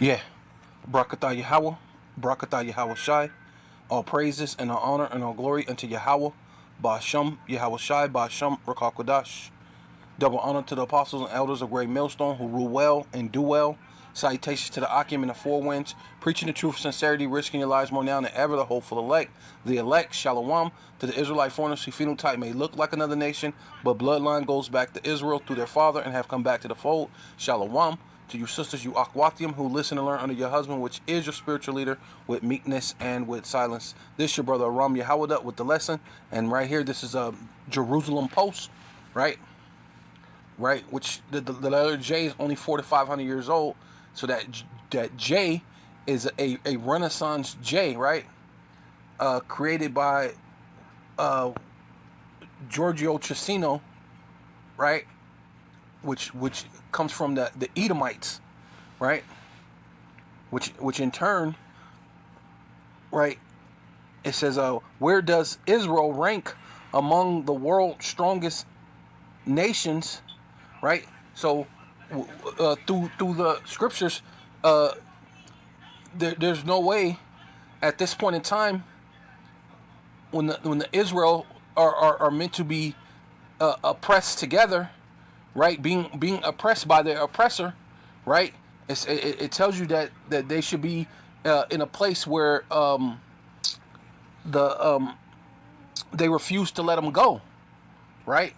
Yeah. Barakatah Yahweh, Barakatah Yahweh Shai. All praises and all honor and all glory unto Yahweh, Ba'asham Yahweh Shai, Ba'asham Rakakwadash. Double honor to the apostles and elders of Great Millstone who rule well and do well. Salutations to the Akim and the Four Winds, preaching the truth, sincerity, risking your lives more now than ever. The hopeful elect, Shalom, to the Israelite foreigners whose phenotype may look like another nation, but bloodline goes back to Israel through their father and have come back to the fold. Shalom. To you sisters, you Akwathium, who listen and learn under your husband, which is your spiritual leader, with meekness and with silence. This your brother Aram Yahawada with the lesson, and right here, this is a Jerusalem Post, right? Right, which the letter J is only 400 to 500 years old, so that J is a Renaissance J, right? Created by Giorgio Chessino, right? Which comes from the Edomites, right? Which in turn, right? It says, where does Israel rank among the world's strongest nations? Right, so through the scriptures, there's no way at this point in time when the Israel are meant to be oppressed together, right? Being oppressed by their oppressor, right? It tells you that they should be in a place where they refuse to let them go, right?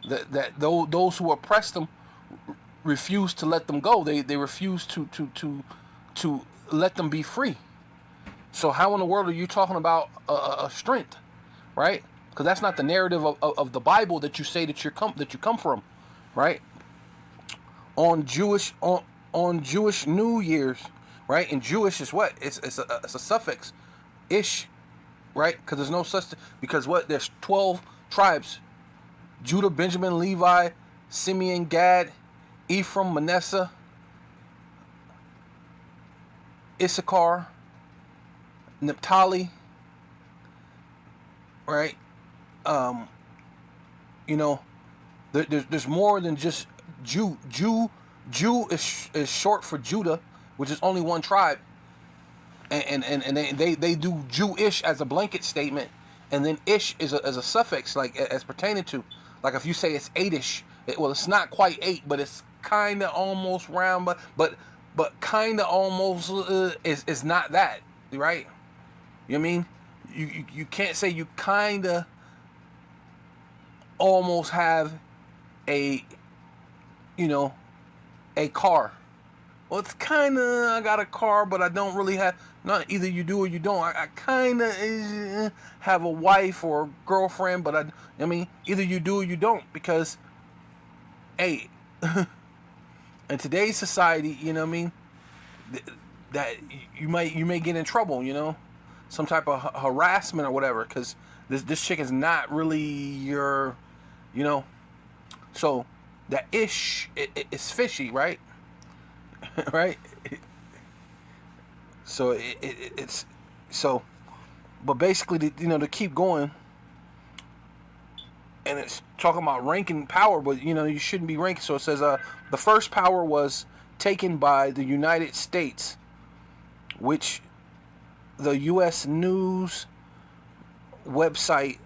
That those who oppress them refuse to let them go. They refuse to let them be free. So how in the world are you talking about a strength, right? Because that's not the narrative of the Bible that you say that you come from, right? On Jewish New Year's, right? And Jewish is what? It's a suffix, ish, right? Because there's no such because what? There's 12 tribes. Judah, Benjamin, Levi, Simeon, Gad, Ephraim, Manasseh, Issachar, Naphtali, right? There's more than just Jew. Jew is short for Judah, which is only one tribe, and they do Jewish as a blanket statement, and then ish is a suffix, like as pertaining to. Like if you say it's eightish, it's not quite 8, but it's kind of almost round, but kind of almost is not that, right? You know what I mean? You can't say you kind of almost have a a car. Well, it's kind of, I got a car, but I don't really have, not either you do or you don't. I kind of have a wife or a girlfriend, but I mean, either you do or you don't, because, hey, in today's society, you know what I mean, that you may get in trouble, some type of harassment or whatever, because this chick is not really your, so that ish is fishy, right? Right, so it's so, but basically, to keep going, and it's talking about ranking power, but you shouldn't be ranking. So it says, the first power was taken by the United States, which the U.S. News website.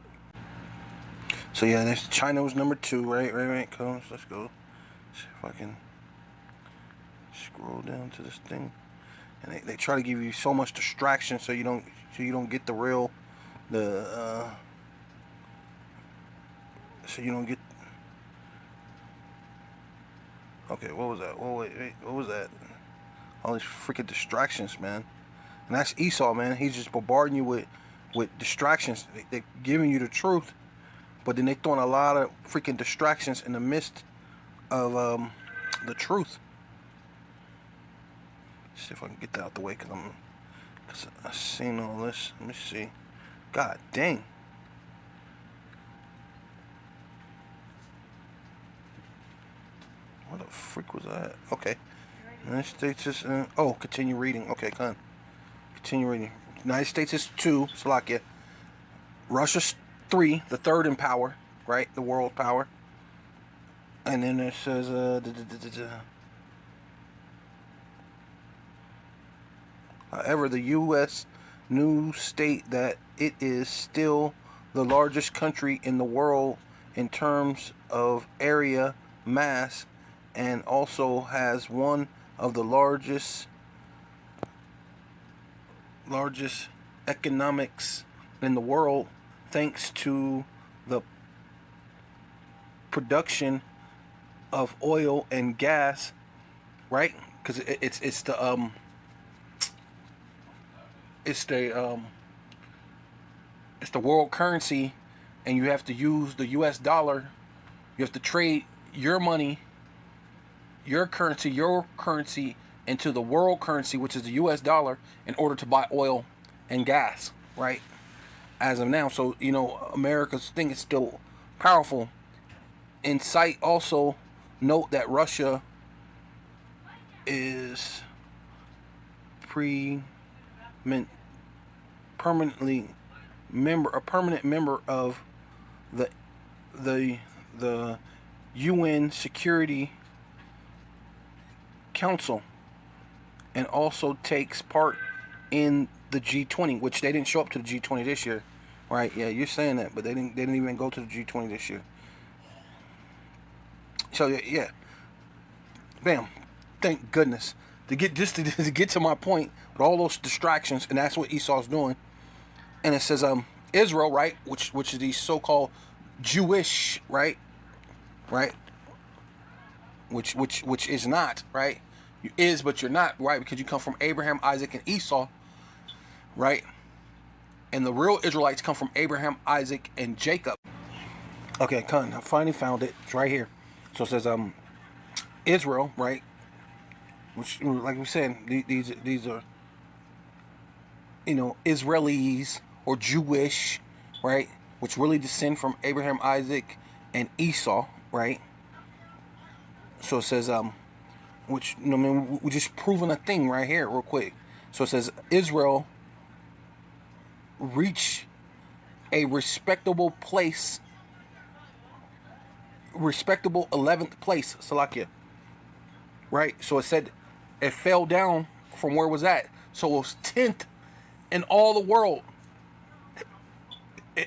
So yeah, this China was number 2, right. Come, let's go. See if I can scroll down to this thing, and they try to give you so much distraction so you don't get the real so you don't get. Okay, what was that? Wait, what was that? All these freaking distractions, man. And that's Esau, man. He's just bombarding you with distractions. They're giving you the truth, but then they throwing a lot of freaking distractions in the midst of the truth. See if I can get that out the way, because I've seen all this. Let me see. God dang. What the freak was that? Okay. United States is continue reading. Okay, come on. Continue reading. United States is 2, Slovakia. Russia's 3, the third in power, right? The world power. And then it says However, the U.S. news state that it is still the largest country in the world in terms of area mass, and also has one of the largest economics in the world, thanks to the production of oil and gas, right? Because it's the it's the it's the world currency, and you have to use the U.S. dollar. You have to trade your money, your currency into the world currency, which is the U.S. dollar, in order to buy oil and gas, right? As of now, so America's thing is still powerful. In sight, also note that Russia is permanently a permanent member of the the UN Security Council, and also takes part in the G20, which they didn't show up to the G20 this year, right? Yeah, you're saying that, but they didn't even go to the G20 this year. So yeah, bam, thank goodness to get to my point with all those distractions, and that's what Esau's doing. And it says Israel, right, which is these so-called Jewish, right, which is not, right, you is but you're not, right, because you come from Abraham, Isaac, and Esau, right, and the real Israelites come from Abraham, Isaac, and Jacob. Okay, I finally found it. It's right here. So it says Israel, right, which, like we said, these are Israelis or Jewish, right, which really descend from Abraham, Isaac, and Esau, right. So it says which I mean, we're just proving a thing right here, real quick. So it says Israel reach a respectable 11th place, Salakia. Right? So it said it fell down from where it was at. So it was 10th in all the world.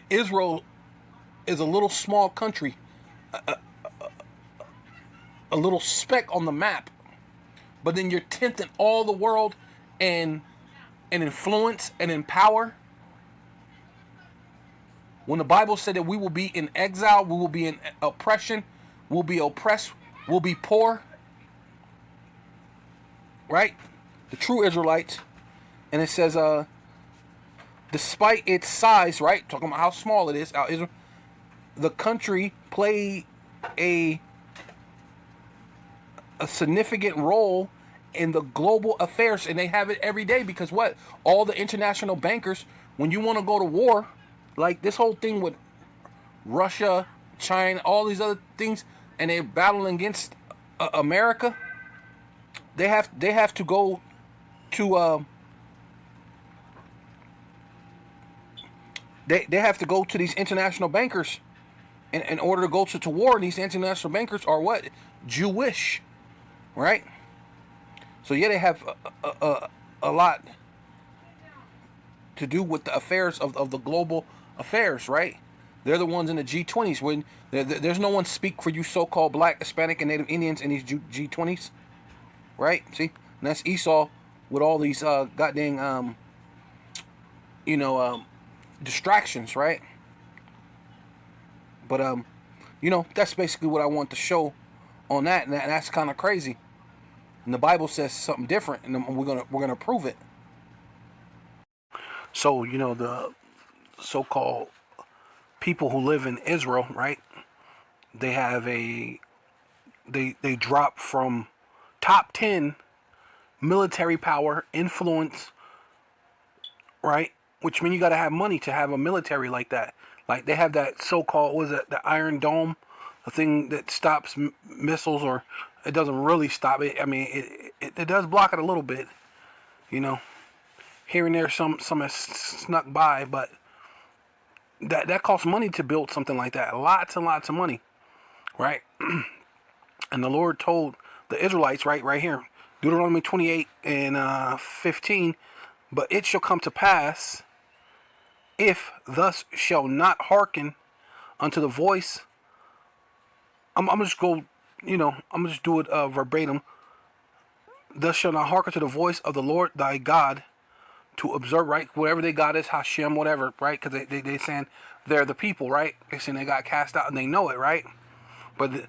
Israel is a little small country, a little speck on the map, but then you're 10th in all the world in influence and in power. When the Bible said that we will be in exile, we will be in oppression, we'll be oppressed, we'll be poor, right? The true Israelites. And it says, despite its size, right? Talking about how small it is, Israel, the country played a significant role in the global affairs, and they have it every day, because what? All the international bankers, when you want to go to war, like this whole thing with Russia, China, all these other things, and they're battling against America, they have to go to they have to go to these international bankers in order to go to war. And these international bankers are what? Jewish, right? So yeah, they have a lot to do with the affairs of the global affairs, right? They're the ones in the G20s. When there's no one speak for you so-called Black, Hispanic, and Native Indians in these G20s, right? See, and that's Esau with all these goddamn distractions, right? But that's basically what I want to show on that, and that's kind of crazy. And the Bible says something different, and we're gonna prove it. So the so-called people who live in Israel, right? They have they drop from top 10 military power, influence, right? Which means you got to have money to have a military like that. Like they have that so-called, what is it, the Iron Dome, the thing that stops missiles, or it doesn't really stop it. I mean, it does block it a little bit, Here and there, some has snuck by, but that costs money to build something like that. Lots and lots of money, right? And the Lord told the Israelites, right here, Deuteronomy 28 and 15, But it shall come to pass, if thus shall not hearken unto the voice. I'm gonna just go, I'm gonna just do it verbatim. Thus shall not hearken to the voice of the Lord thy God to observe, right? Whatever they got is Hashem, whatever, right? Because they saying they're the people, right? They saying they got cast out and they know it, right? But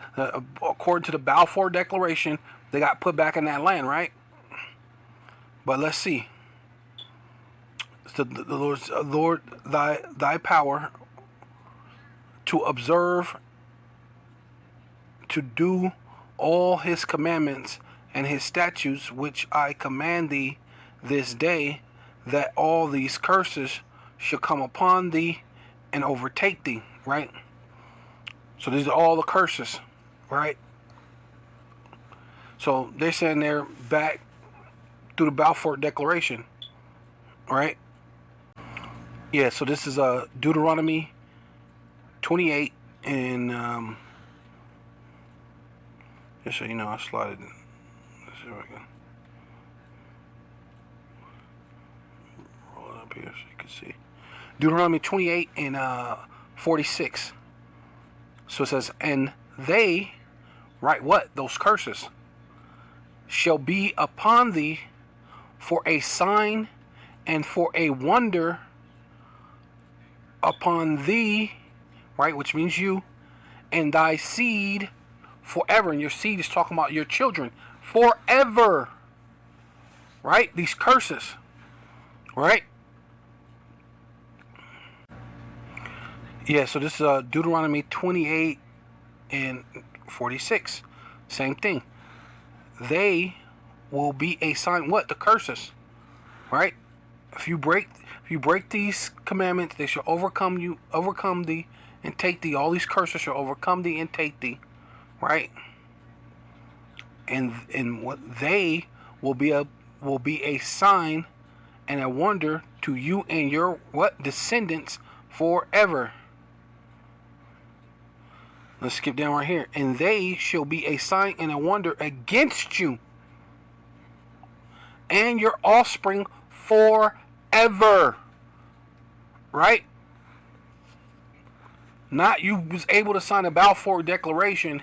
according to the Balfour Declaration, they got put back in that land, right? But let's see. The Lord, thy power to observe, to do all his commandments and his statutes, which I command thee this day, that all these curses shall come upon thee and overtake thee, right? So these are all the curses, right? So they're saying they're back through the Balfour Declaration, right? Yeah, so this is Deuteronomy 28, and just so you know, I slide it in. Let's see if I can roll it up here so you can see. Deuteronomy 28 and 46. So it says, and they, right, what? Those curses shall be upon thee for a sign and for a wonder upon thee, right, which means you, and thy seed forever. And your seed is talking about your children forever, right? These curses, right? Yeah, so this is Deuteronomy 28 and 46. Same thing. They will be a sign. What? The curses, right? If you break these commandments, they shall overcome thee, and take thee. All these curses shall overcome thee and take thee, right? And what they will be a sign and a wonder to you and your what descendants forever. Let's skip down right here. And they shall be a sign and a wonder against you and your offspring forever. Right? Not you was able to sign a Balfour Declaration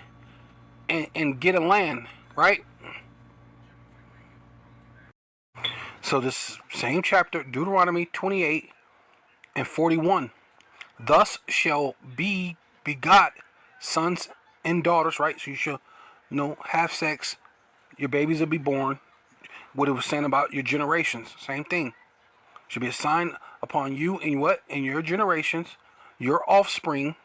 and get a land. Right? So this same chapter, Deuteronomy 28 and 41. Thus shall be begot sons and daughters, right? So you shall have sex. Your babies will be born. What it was saying about your generations, same thing. Should be a sign upon you and what? In your generations, your offspring.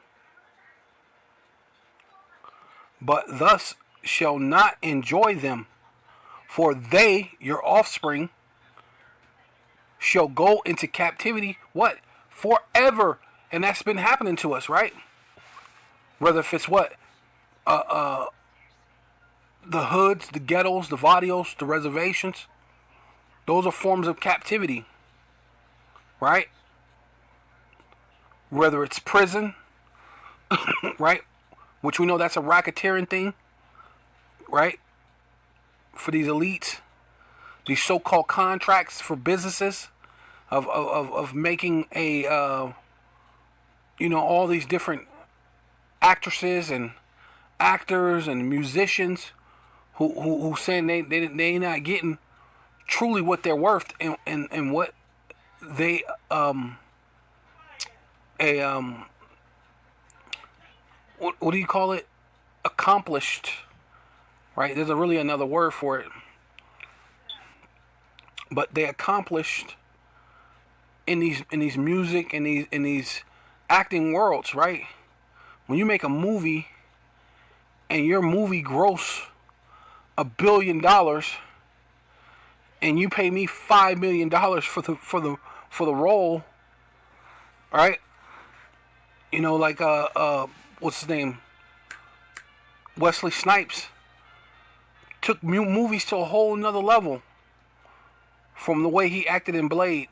But thus shall not enjoy them, for they, your offspring, shall go into captivity, what? Forever. And that's been happening to us, right? Whether if it's what? The hoods, the ghettos, the vadios, the reservations. Those are forms of captivity. Right? Whether it's prison, right? Which we know that's a racketeering thing, right? For these elites, these so-called contracts for businesses of making a, all these different actresses and actors and musicians who saying they not getting truly what they're worth and what they what do you call it? Accomplished, right? There's really another word for it, but they accomplished in these music and these acting worlds, right? When you make a movie and your movie gross $1 billion and you pay me $5 million for the role, right? Like what's his name? Wesley Snipes took movies to a whole nother level from the way he acted in Blade,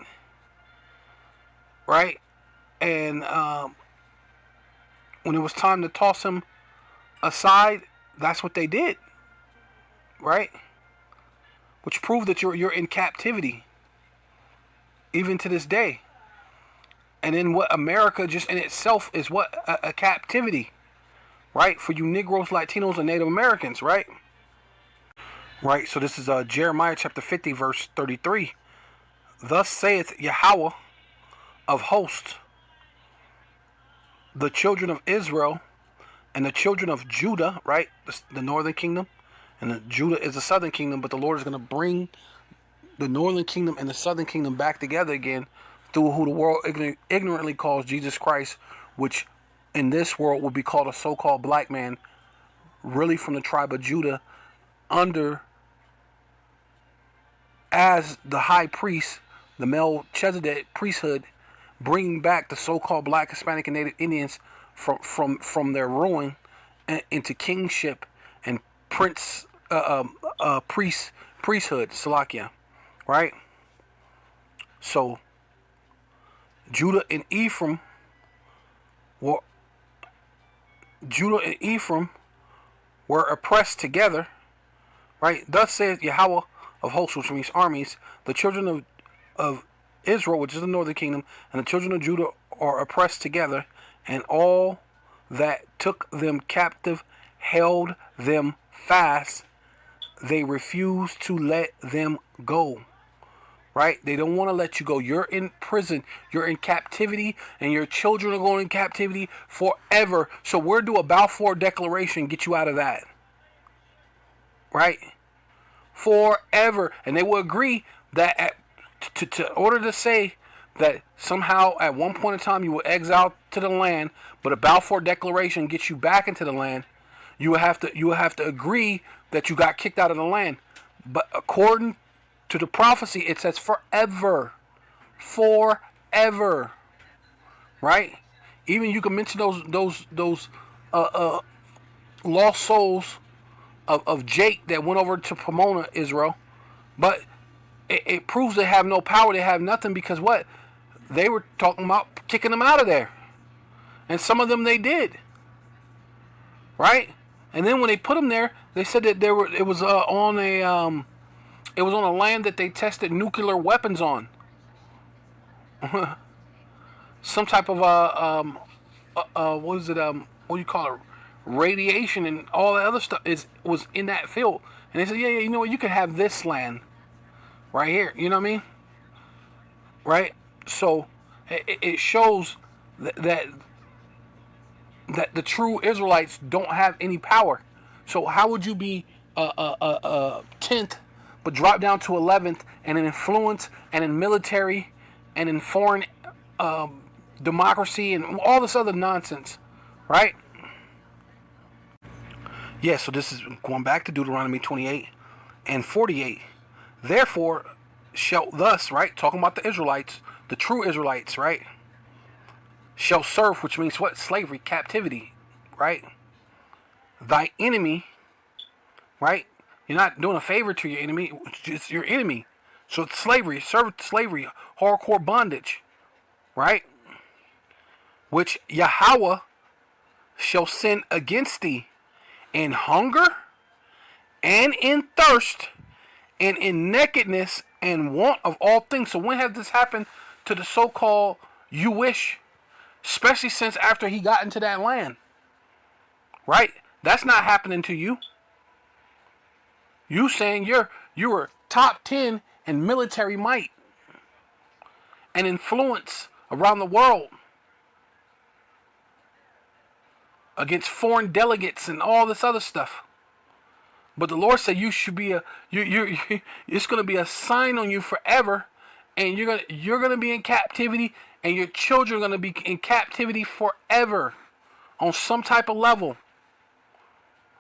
right? And when it was time to toss him aside, that's what they did, right? Which proved that you're in captivity, even to this day. And then what America just in itself is what? A captivity, right? For you Negroes, Latinos, and Native Americans, right? Right, so this is Jeremiah chapter 50, verse 33. Thus saith Yahweh of hosts, the children of Israel and the children of Judah, right? The northern kingdom. And Judah is the southern kingdom, but the Lord is going to bring the northern kingdom and the southern kingdom back together again through who the world ignorantly calls Jesus Christ, which in this world would be called a so-called black man, really from the tribe of Judah, under as the high priest, the Melchizedek priesthood, bringing back the so-called black, Hispanic, and Native Indians from their ruin into kingship and priesthood, Salakia, right? So Judah and Ephraim were oppressed together, right? Thus says Yahweh of hosts, which means armies, the children of Israel, which is the northern kingdom, and the children of Judah are oppressed together, and all that took them captive held them fast. They refuse to let them go. Right? They don't want to let you go. You're in prison. You're in captivity, and your children are going in captivity forever. So where do a Balfour Declaration get you out of that? Right? Forever. And they will agree that to order to say that somehow at one point in time you were exiled to the land, but a Balfour Declaration gets you back into the land, you will have to agree that you got kicked out of the land. But according to the prophecy, it says forever. Forever. Right? Even you can mention those lost souls of Jake that went over to Pomona, Israel. But it proves they have no power, they have nothing, because what? They were talking about kicking them out of there. And some of them they did. Right? And then when they put them there, they said that it was on a land that they tested nuclear weapons on. Some type of what is it? What do you call it? Radiation and all that other stuff was in that field. And they said, yeah, you know what? You could have this land right here. You know what I mean? Right? So it shows that the true Israelites don't have any power. So how would you be 10th, but drop down to 11th, and in influence, and in military, and in foreign democracy, and all this other nonsense, right? Yeah, so this is going back to Deuteronomy 28 and 48. Therefore, shall thus, right, talking about the Israelites, the true Israelites, right, shall serve, which means what? Slavery, captivity, right? Thy enemy, right? You're not doing a favor to your enemy, it's your enemy. So it's slavery, slavery, hardcore bondage, right? Which Yahweh shall send against thee in hunger and in thirst and in nakedness and want of all things. So when has this happened to the so-called Jewish, especially since after he got into that land? Right? That's not happening to you. You saying you were top 10 in military might and influence around the world against foreign delegates and all this other stuff. But the Lord said you should be it's going to be a sign on you forever, and you're going to be in captivity, and your children are going to be in captivity forever on some type of level.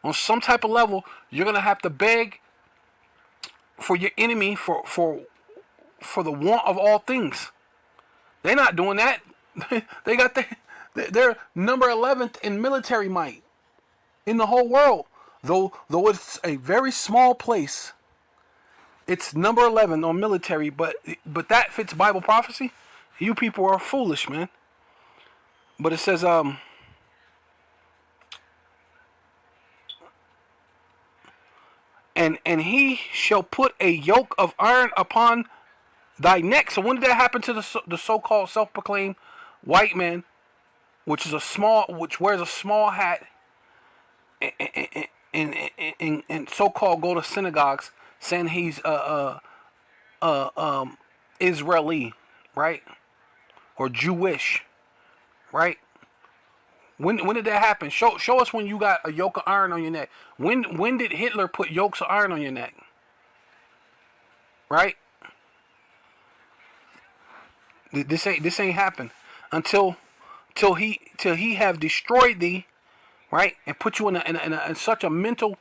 On some type of level, you're going to have to beg for your enemy for the want of all things. They're not doing that. They're number 11th in military might in the whole world. Though it's a very small place, it's number 11 on military, but that fits Bible prophecy. You people are foolish, man. But it says and he shall put a yoke of iron upon thy neck. So when did that happen to the so-called self-proclaimed white man, which wears a small hat and so-called go to synagogues saying he's Israeli, right, or Jewish, right? When did that happen? Show us when you got a yoke of iron on your neck. When did Hitler put yokes of iron on your neck? Right? This ain't happened until he have destroyed thee, right, and put you in such a mental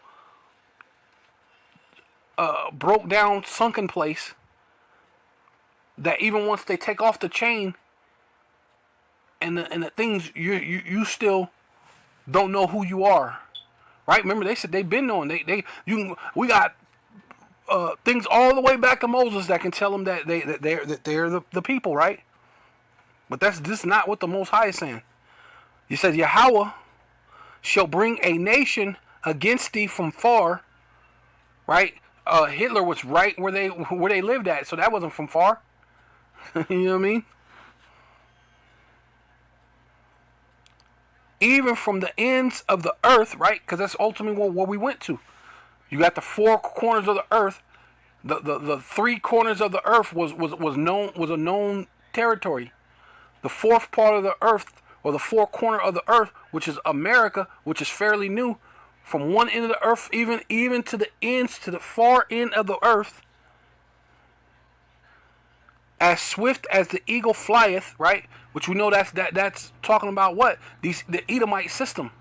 broke down sunken place that even once they take off the chain and the things you still don't know who you are, right? Remember they said they've been knowing we got things all the way back to Moses that can tell them that they're the people, right? But this is not what the Most High is saying. He says Yahweh shall bring a nation against thee from far, right? Hitler was right where they lived at, so that wasn't from far. You know what I mean? Even from the ends of the earth, right? Because that's ultimately where we went to. You got the four corners of the earth. The three corners of the earth was a known territory. The fourth part of the earth, or the four corner of the earth, which is America, which is fairly new, from one end of the earth even to the ends, to the far end of the earth, as swift as the eagle flieth, right? Which we know that's talking about what? The Edomite system,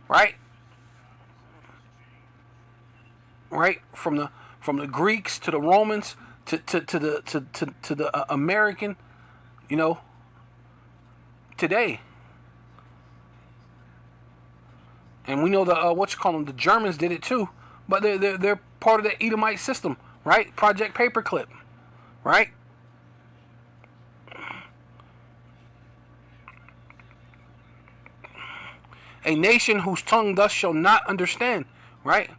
right? Right? From the Greeks to the Romans to the American, you know, today. And we know the Germans did it too, but they're part of the Edomite system, right? Project Paperclip, right? A nation whose tongue thus shall not understand, right?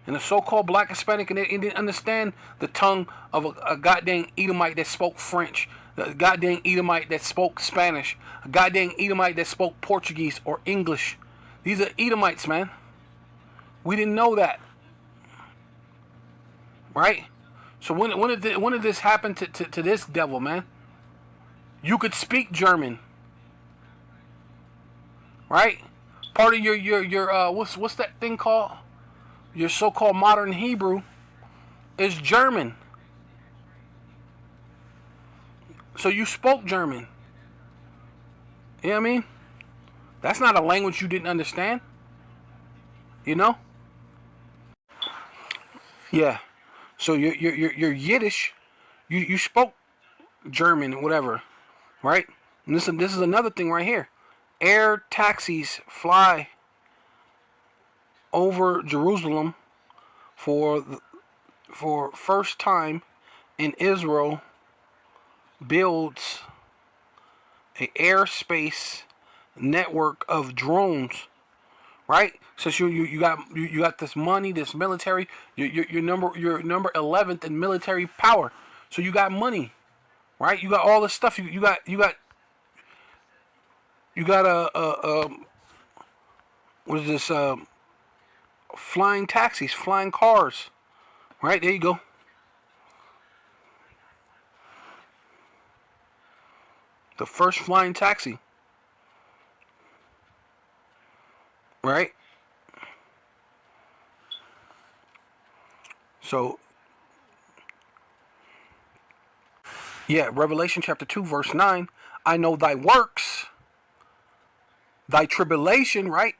And the so-called black, Hispanic, and they didn't understand the tongue of a goddamn Edomite that spoke French, a goddamn Edomite that spoke Spanish, a goddamn Edomite that spoke Portuguese or English. These are Edomites, man. We didn't know that, right? So when did this happen to this devil, man? You could speak German, right? Part of your what's that thing called? Your so-called modern Hebrew is German. So you spoke German. You know what I mean? That's not a language you didn't understand. You know? Yeah. So your Yiddish, you spoke German, whatever, right? And this is another thing right here. Air taxis fly over Jerusalem for first time in Israel builds a airspace network of drones, right? So you got this money, this military. You're number 11th in military power. So you got money, right? You got all this stuff. You got what is this? Flying taxis, flying cars, right? There you go. The first flying taxi, right? So, yeah, Revelation chapter 2, verse 9. I know thy works, thy tribulation, right?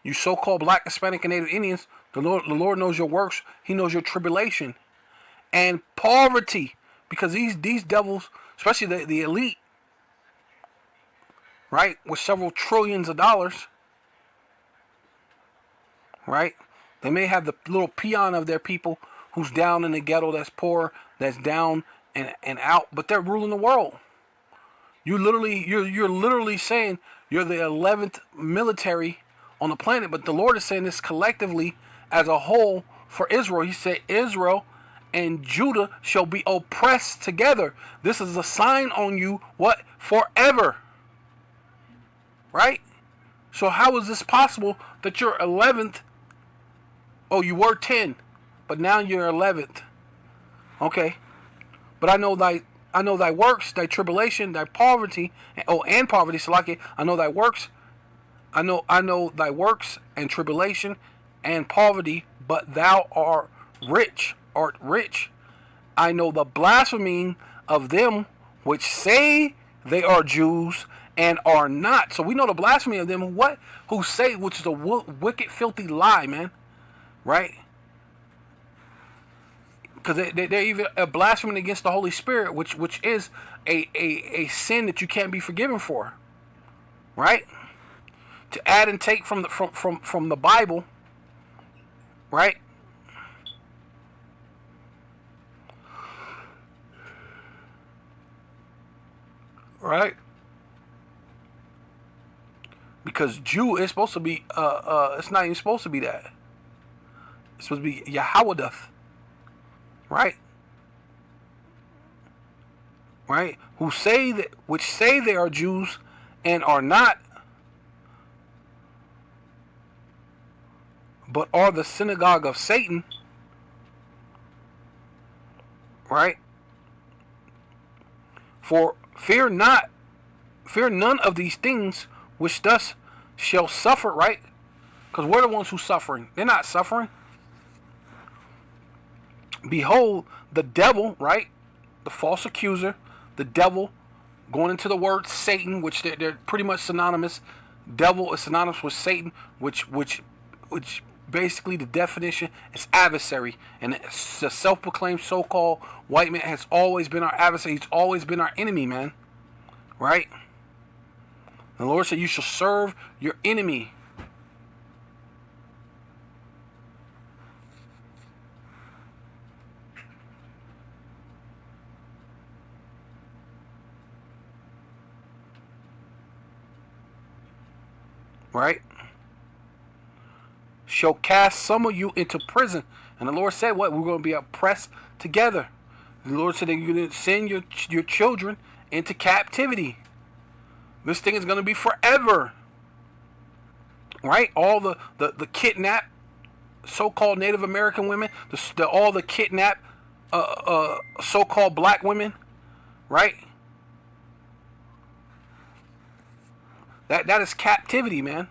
You so-called black, Hispanic, and Native Indians, the Lord knows your works. He knows your tribulation and poverty, because these devils, especially the elite, right, with several trillions of dollars, right? They may have the little peon of their people who's down in the ghetto, that's poor, that's down and out, but they're ruling the world. You're literally saying you're the 11th military on the planet, but the Lord is saying this collectively as a whole for Israel. He said Israel and Judah shall be oppressed together. This is a sign on you, what? Forever. Right? So how is this possible that you're 11th? Oh, you were 10, but now you're 11th. Okay. But I know thy works, thy tribulation, thy poverty, and poverty, Salaki. I know thy works. I know thy works and tribulation and poverty, but thou art rich. I know the blaspheming of them which say they are Jews and are not. So we know the blasphemy of them who say, which is a wicked, filthy lie, man. Right? Because they're even blaspheming against the Holy Spirit, which is a sin that you can't be forgiven for. Right? To add and take from the Bible, right? Right? Because Jew is supposed to be it's not even supposed to be that. It's supposed to be Yahwadoth. Right? Right? Which say they are Jews and are not, but are the synagogue of Satan. Right? For fear none of these things which thus shall suffer, right? Because we're the ones who's suffering. They're not suffering. Behold, the devil, right? The false accuser, the devil, going into the word Satan, which they're pretty much synonymous. Devil is synonymous with Satan, which basically the definition is adversary. And the self-proclaimed so-called white man has always been our adversary. He's always been our enemy, man. Right? The Lord said you shall serve your enemy. Right? Shall cast some of you into prison. And the Lord said, what? We're going to be oppressed together. The Lord said that you're going to send your children into captivity. This thing is going to be forever. Right? All the kidnapped so-called Native American women, all the kidnapped so-called black women. Right? That is captivity, man.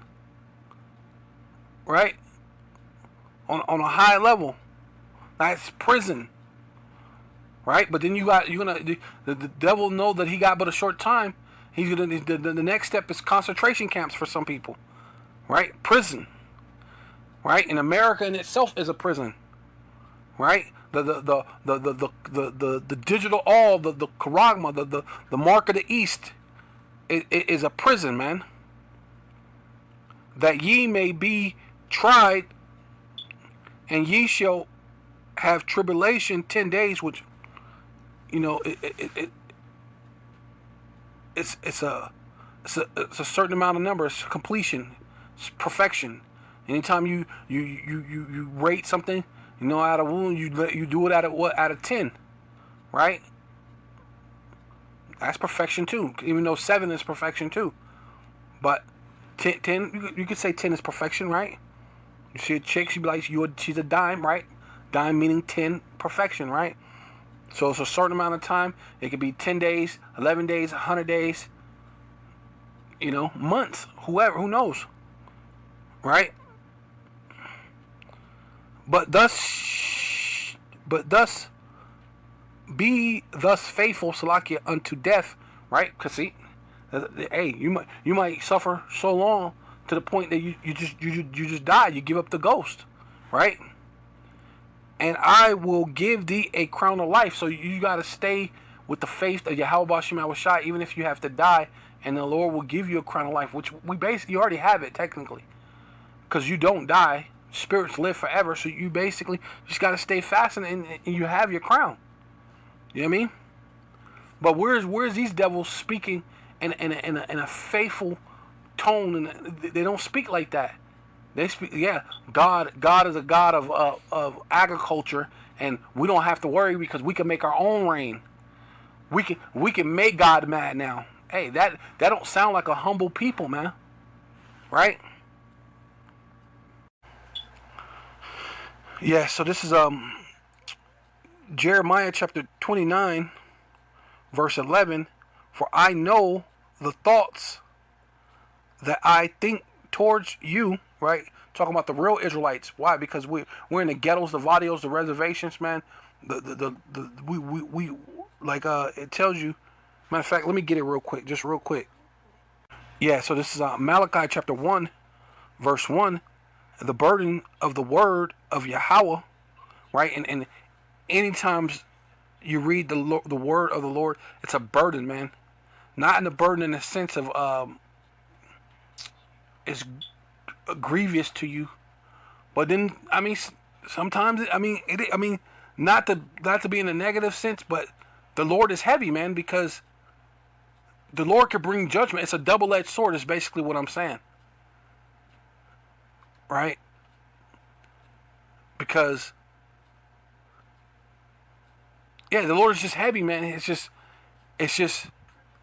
Right? On a high level. That's prison. Right? But then the devil know that he got but a short time. He's gonna the next step is concentration camps for some people. Right? Prison. Right? And America in itself is a prison. Right? The digital all, the charagma, the mark of the East it is a prison, man. That ye may be tried, and ye shall have tribulation 10 days, which, you know, it's a certain amount of number. It's completion. It's perfection. Anytime you rate something, you know, out of one, you do it out of what? Out of 10, right? That's perfection too. Even though 7 is perfection too, but 10 you could say 10 is perfection, right? You see a chick, she'd be like, she's a dime, right? Dime meaning 10, perfection, right? So it's a certain amount of time. It could be 10 days, 11 days, 100 days, you know, months, who knows, right? But thus be thus faithful, Salakia, unto death, right? Because see, hey, you might suffer so long to the point that you just die. You give up the ghost, right? And I will give thee a crown of life. So you got to stay with the faith of Yahweh Bashim Awashai, even if you have to die, and the Lord will give you a crown of life, which you already have it technically, because you don't die. Spirits live forever, so you basically just got to stay fasting, and you have your crown. You know what I mean? But where's these devils speaking in a faithful tone, and they don't speak like that. They speak, yeah. God is a God of agriculture and we don't have to worry because we can make our own rain. We can make God mad now. Hey, that don't sound like a humble people, man. Right? Yeah, so this is Jeremiah chapter 29 verse 11, for I know the thoughts that I think towards you, right? Talking about the real Israelites. Why? Because we're in the ghettos, the vadios, the reservations, man. We like it tells you. Matter of fact, let me get it real quick, just real quick. Yeah, so this is Malachi chapter 1, verse 1. The burden of the word of Yahweh, right? And anytime you read the word of the Lord, it's a burden, man. Not in a burden in the sense of it's grievous to you, but then I mean sometimes not to be in a negative sense, but the Lord is heavy, man, because the Lord could bring judgment. It's a double-edged sword. Is basically what I'm saying, right? Because yeah, the Lord is just heavy, man. It's just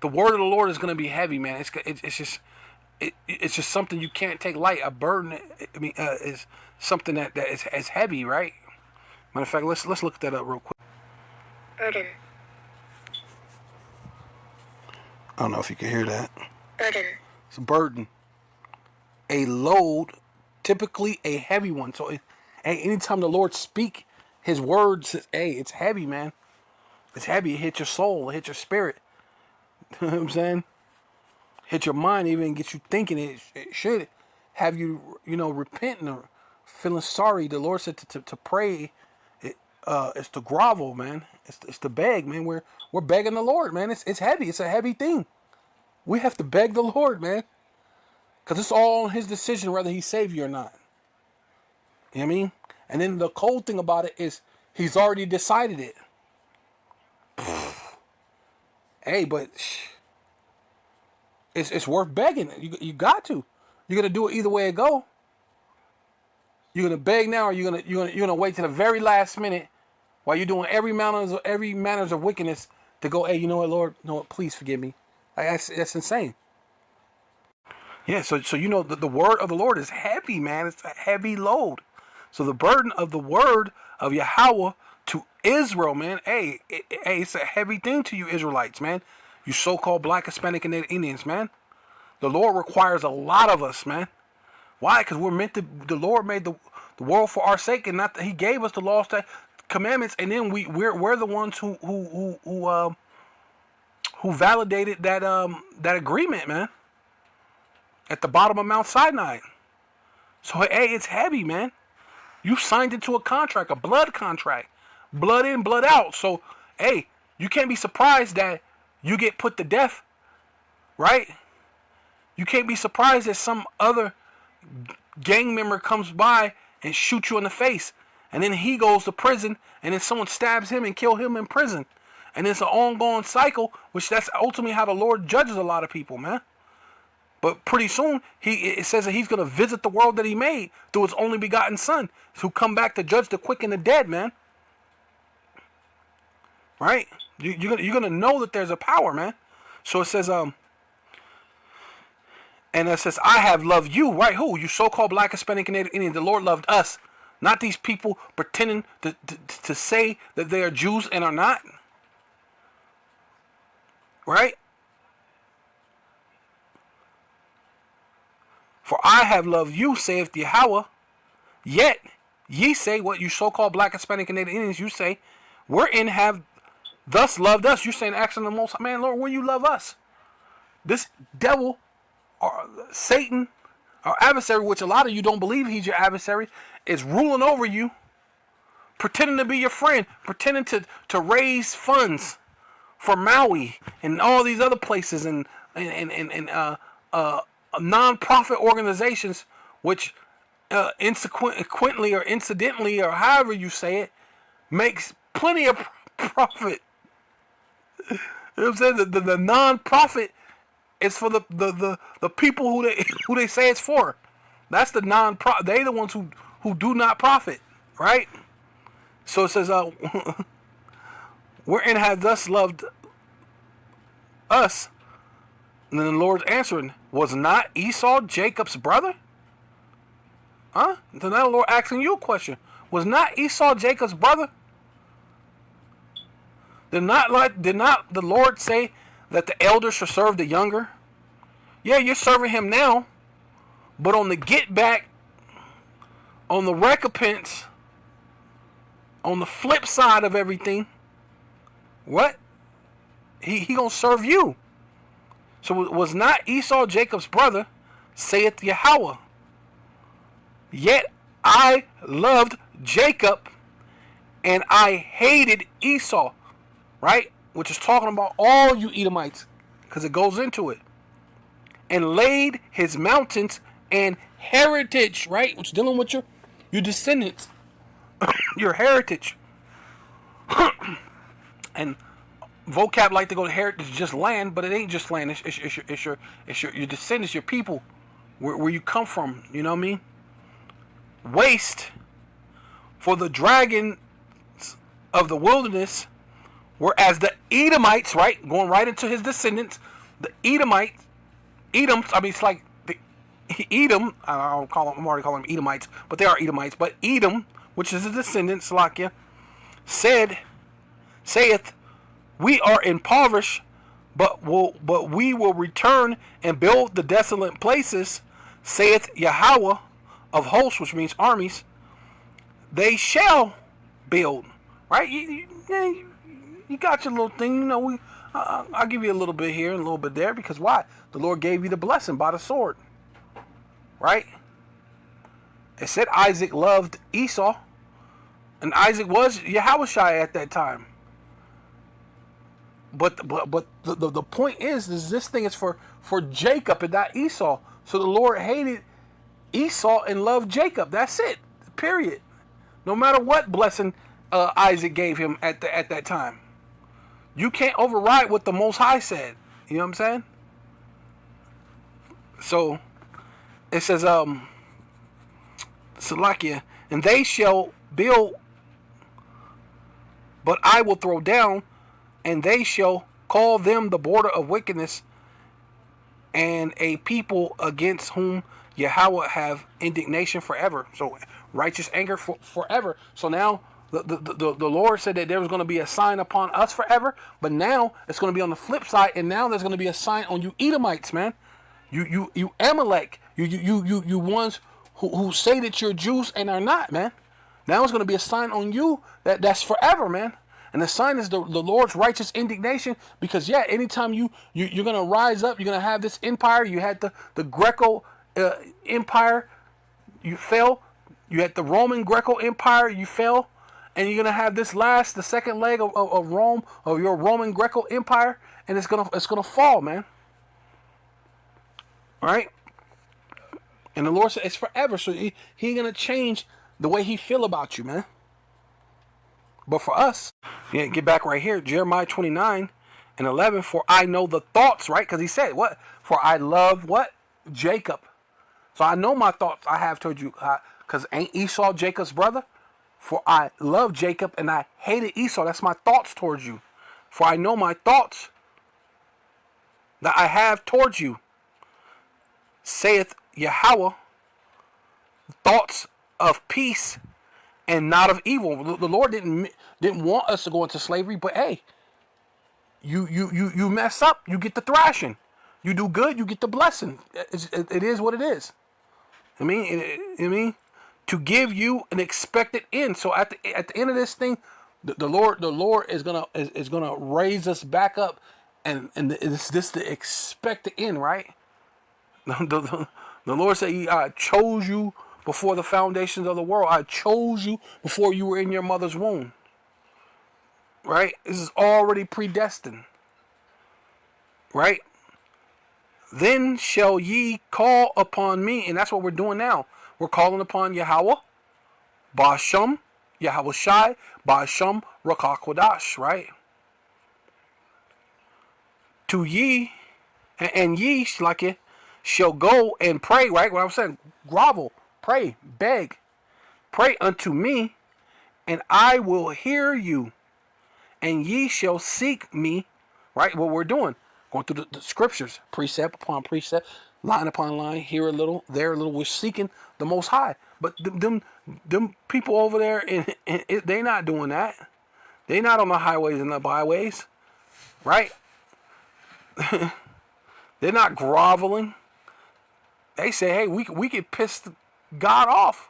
the word of the Lord is going to be heavy, man. It's just something you can't take light. A burden, is something that is heavy, right? Matter of fact, let's look that up real quick. Burden. I don't know if you can hear that. Burden. It's a burden. A load, typically a heavy one. So, anytime the Lord speak His words, it's heavy, man. It's heavy. It hits your soul. It hits your spirit. You know what I'm saying? Hit your mind, even get you thinking. It should have you, repenting or feeling sorry. The Lord said to pray. It's to grovel, man. It's to beg, man. We're begging the Lord, man. It's heavy. It's a heavy thing. We have to beg the Lord, man, because it's all His decision whether He save you or not. You know what I mean? And then the cold thing about it is He's already decided it. Hey, but it's worth begging. You got to. You're gonna do it either way it go. You're gonna beg now, or you're gonna wait to the very last minute while you're doing every manners of wickedness to go. Hey, you know what, Lord? You know what? Please forgive me. That's insane. Yeah. So the word of the Lord is heavy, man. It's a heavy load. So the burden of the word of Yahweh to Israel, man. Hey, it's a heavy thing to you Israelites, man. You so-called Black, Hispanic, and Native Indians, man. The Lord requires a lot of us, man. Why? Because we're meant to. The Lord made the world for our sake, and not that He gave us the laws, commandments, and then we're the ones who validated that agreement, man. At the bottom of Mount Sinai. So hey, it's heavy, man. You signed into a contract, a blood contract, blood in, blood out. So hey, you can't be surprised that you get put to death, right? You can't be surprised that some other gang member comes by and shoots you in the face, and then he goes to prison, and then someone stabs him and kill him in prison, and it's an ongoing cycle, which that's ultimately how the Lord judges a lot of people, man. But pretty soon, it says that He's going to visit the world that He made through His only begotten Son, who come back to judge the quick and the dead, man. Right? You're gonna know that there's a power, man. So it says, and it says, I have loved you, right? Who? You so-called Black, Hispanic, and Native Indian. The Lord loved us, not these people pretending to say that they are Jews and are not. Right? For I have loved you, saith Yahweh. Yet ye say, what you so-called Black, Hispanic, and Native Indians, you say, wherein have thus loved us. You're saying, asking the Most High, man, Lord, when you love us? This devil, or Satan, our adversary, which a lot of you don't believe he's your adversary, is ruling over you, pretending to be your friend, pretending to raise funds for Maui and all these other places and non-profit organizations, which incidentally or incidentally or however you say it, makes plenty of profit. You know what I'm saying? The non-profit is for the people who they say it's for. That's the non-profit. They the ones who do not profit, right? So it says, wherein hath thus loved us? And then the Lord's answering, was not Esau Jacob's brother? Huh? So now the Lord asking you a question. Was not Esau Jacob's brother? Did not the Lord say that the elder should serve the younger? Yeah, you're serving him now, but on the get back, on the recompense, on the flip side of everything, what? He gonna serve you. So was not Esau Jacob's brother, saith Yahweh. Yet I loved Jacob and I hated Esau. Right? Which is talking about all you Edomites. Because it goes into it. And laid his mountains and heritage. Right? Which is dealing with your descendants. Your heritage. And vocab like to go to heritage, just land, but it ain't just land. It's your descendants, your people, where you come from. You know what I mean? Waste for the dragons of the wilderness, whereas the Edomites, right, going right into his descendants, the Edomites, I mean, it's like the Edom. I'm already calling them Edomites, but they are Edomites. But Edom, which is a descendant, Salakia, saith, we are impoverished, but we will return and build the desolate places, saith Yahweh of hosts, which means armies. They shall build. Right? You got your little thing. You know, I'll give you a little bit here and a little bit there, because why? The Lord gave you the blessing by the sword. Right? It said Isaac loved Esau, and Isaac was Yahushua at that time. But the point is this thing is for Jacob and not Esau. So the Lord hated Esau and loved Jacob. That's it. Period. No matter what blessing Isaac gave him at that time. You can't override what the Most High said. You know what I'm saying? So it says, Salakia, and they shall build, but I will throw down, and they shall call them the border of wickedness, and a people against whom Yahweh have indignation forever. So righteous anger forever. So now the Lord said that there was going to be a sign upon us forever, but now it's going to be on the flip side, and now there's going to be a sign on you Edomites, man. You Amalek, you ones who say that you're Jews and are not, man. Now it's going to be a sign on you that's forever, man. And the sign is the Lord's righteous indignation, because anytime you're going to rise up, you're going to have this empire. You had the Greco empire, you fell. You had the Roman Greco empire, you fell. And you're going to have the second leg of Rome, of your Roman Greco empire, and it's gonna fall, man. Right? And the Lord said it's forever, so he ain't going to change the way he feel about you, man. But for us, get back right here, Jeremiah 29:11, for I know the thoughts, right? Because he said, what? For I love, what? Jacob. So I know my thoughts I have towards you, because ain't Esau Jacob's brother? For I love Jacob and I hated Esau. That's my thoughts towards you. For I know my thoughts that I have towards you, saith Yahweh, thoughts of peace and not of evil. The Lord didn't want us to go into slavery, but hey, you mess up, you get the thrashing. You do good, you get the blessing. It is what it is. I mean, to give you an expected end. So at the end of this thing, the Lord is gonna raise us back up, and is this the expected end, right? The Lord said, I chose you before the foundations of the world. I chose you before you were in your mother's womb. Right? This is already predestined. Right? Then shall ye call upon me, and that's what we're doing now. We're calling upon Yahweh, Ba'asham, Yahushai, Ba'asham, Rakakwadash, right? To ye, and ye, like it, shall go and pray, right? What I'm saying, grovel, pray, beg, pray unto me, and I will hear you, and ye shall seek me. Right? What we're doing, going through the scriptures, precept upon precept, line upon line, here a little, there a little. We're seeking the Most High. But them people over there, they not doing that. They not on the highways and the byways, right? They're not groveling. They say, hey, we could piss God off.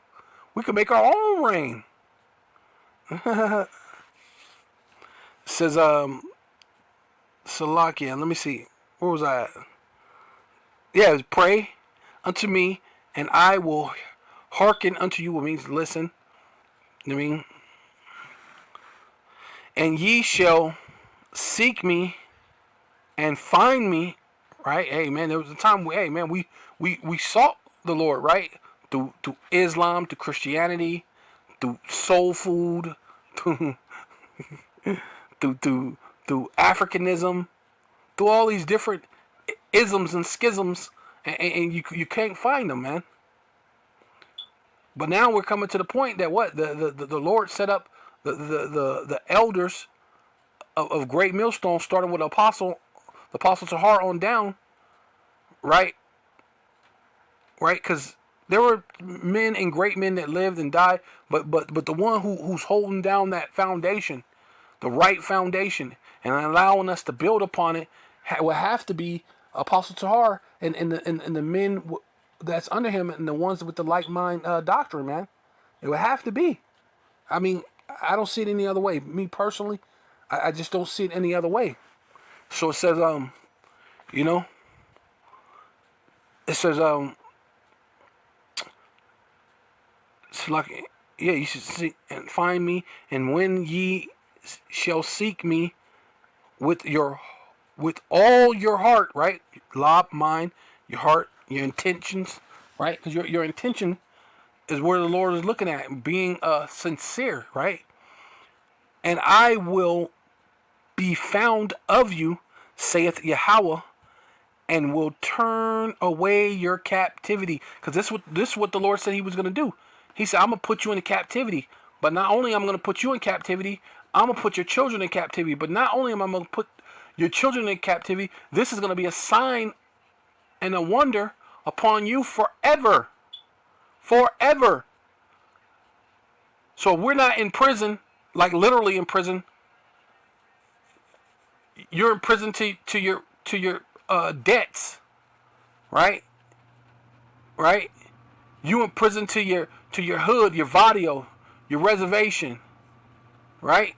We could make our own rain. It says, Salakia, let me see. Where was I at? Yeah, it was pray unto me, and I will hearken unto you. What means listen. I mean, and ye shall seek me and find me. Right? Hey, man, there was a time we sought the Lord, right? Through Islam, to Christianity, through soul food, through Africanism, through all these different isms and schisms, and you can't find them, man. But now we're coming to the point that what the Lord set up the elders of Great Millstone, starting with the Apostle Tahar on down, right? Right, because there were men and great men that lived and died, but the one who's holding down that foundation, the right foundation, and allowing us to build upon it, will have to be Apostle Tahar and the men that's under him, and the ones with the like mind doctrine, man. It would have to be. I mean, I don't see it any other way. Me personally, I just don't see it any other way. So it says, you know, it says, it's like, yeah, you should seek and find me, and when ye shall seek me with all your heart, right? Lob, mind, your heart, your intentions, right? Because your intention is where the Lord is looking at, being sincere, right? And I will be found of you, saith Yahweh, and will turn away your captivity. Because this is what the Lord said he was going to do. He said, I'm going to put you into captivity. But not only am I going to put you in captivity, I'm going to put your children in captivity. But not only am I going to put your children in captivity, this is going to be a sign and a wonder upon you forever. Forever. So we're not in prison, like literally in prison. You're in prison to your debts, right? Right? You in prison to your hood, your vadio, your reservation, right?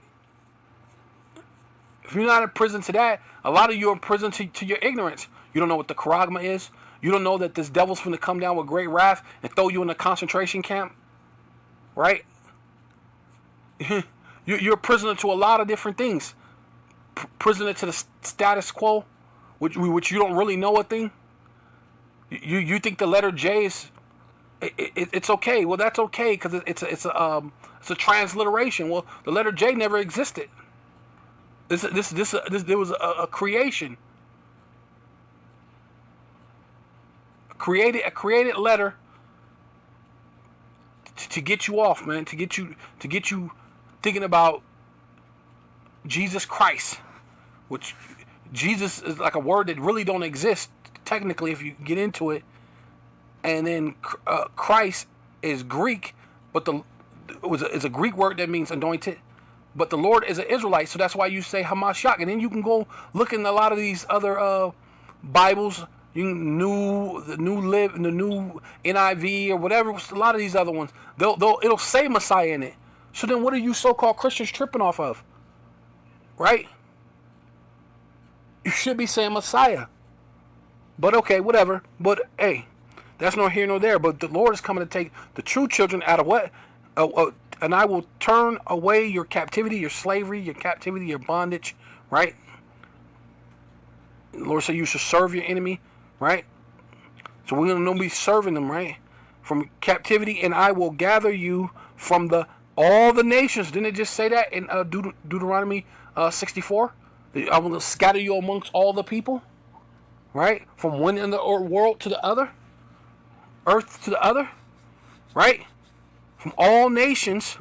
If you're not in prison to that, a lot of you are in prison to your ignorance. You don't know what the charagma is. You don't know that this devil's finna come down with great wrath and throw you in a concentration camp, right? You're a prisoner to a lot of different things. Prisoner to the status quo, which you don't really know a thing. You think the letter J is it's okay. Well, that's okay because it's a transliteration. Well, the letter J never existed. This there was a creation, a created letter to get you off, man. To get you thinking about Jesus Christ, which Jesus is like a word that really don't exist technically if you get into it. And then Christ is Greek, but is a Greek word that means anointed. But the Lord is an Israelite, so that's why you say Hamashiach. And then you can go look in a lot of these other Bibles, the new NIV or whatever. A lot of these other ones, it'll say Messiah in it. So then, what are you so-called Christians tripping off of? Right? You should be saying Messiah. But okay, whatever. But hey, that's nor here nor there. But the Lord is coming to take the true children out of what? And I will turn away your captivity, your slavery, your captivity, your bondage, right? The Lord said you should serve your enemy, right? So we're going to be serving them, right? From captivity, and I will gather you from all the nations. Didn't it just say that in Deuteronomy 64? I will scatter you amongst all the people, right? From one end of the world to the other, earth to the other, right? From all nations,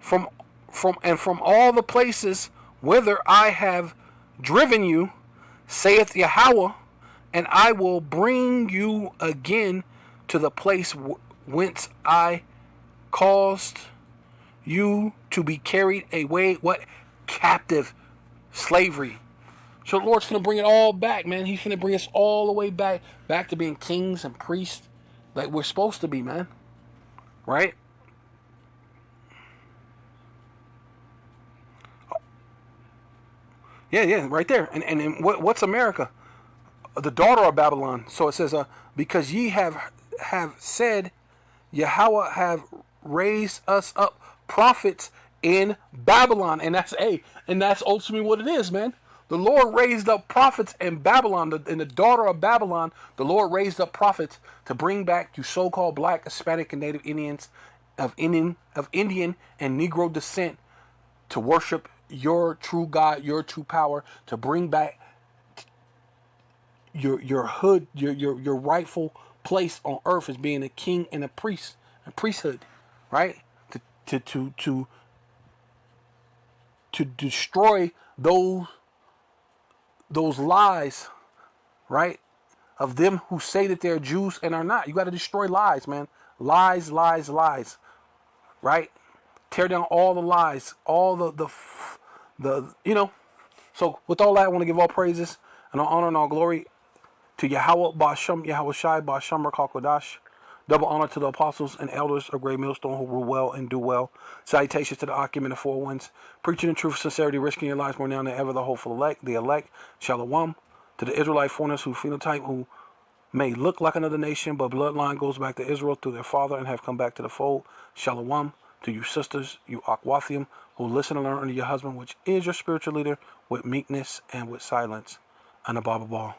from from all the places whither I have driven you, saith Yahweh, and I will bring you again to the place whence I caused you to be carried away, what? Captive, slavery. So the Lord's going to bring it all back, man. He's going to bring us all the way back to being kings and priests like we're supposed to be, man. Right? Yeah, right there. And what's America? The daughter of Babylon. So it says, because ye have said, Yahweh have raised us up prophets in Babylon. And that's ultimately what it is, man. The Lord raised up prophets in Babylon, in the daughter of Babylon. The Lord raised up prophets to bring back you so-called black, Hispanic, and Native Indians of Indian and Negro descent to worship your true God, your true power, to bring back your hood, your rightful place on earth as being a king and a priest, a priesthood, right? To destroy those lies, right? Of them who say that they're Jews and are not. You got to destroy lies, man. Lies, right? Tear down all the lies, all the So with all that, I want to give all praises and all honor and all glory to Yahweh, Ba'ashem, Yahweh Shai, Ba'ashem, Rakakodash. Double honor to the apostles and elders of Great Millstone who rule well and do well. Salutations to the Akim and the Four Winds. Preaching in truth, sincerity, risking your lives more now than ever. The hopeful elect, the elect. Shalom. To the Israelite foreigners who phenotype, who may look like another nation, but bloodline goes back to Israel through their father and have come back to the fold. Shalom. To you sisters, you Akwathium, who listen and learn under your husband, which is your spiritual leader, with meekness and with silence. And a Baba Ball.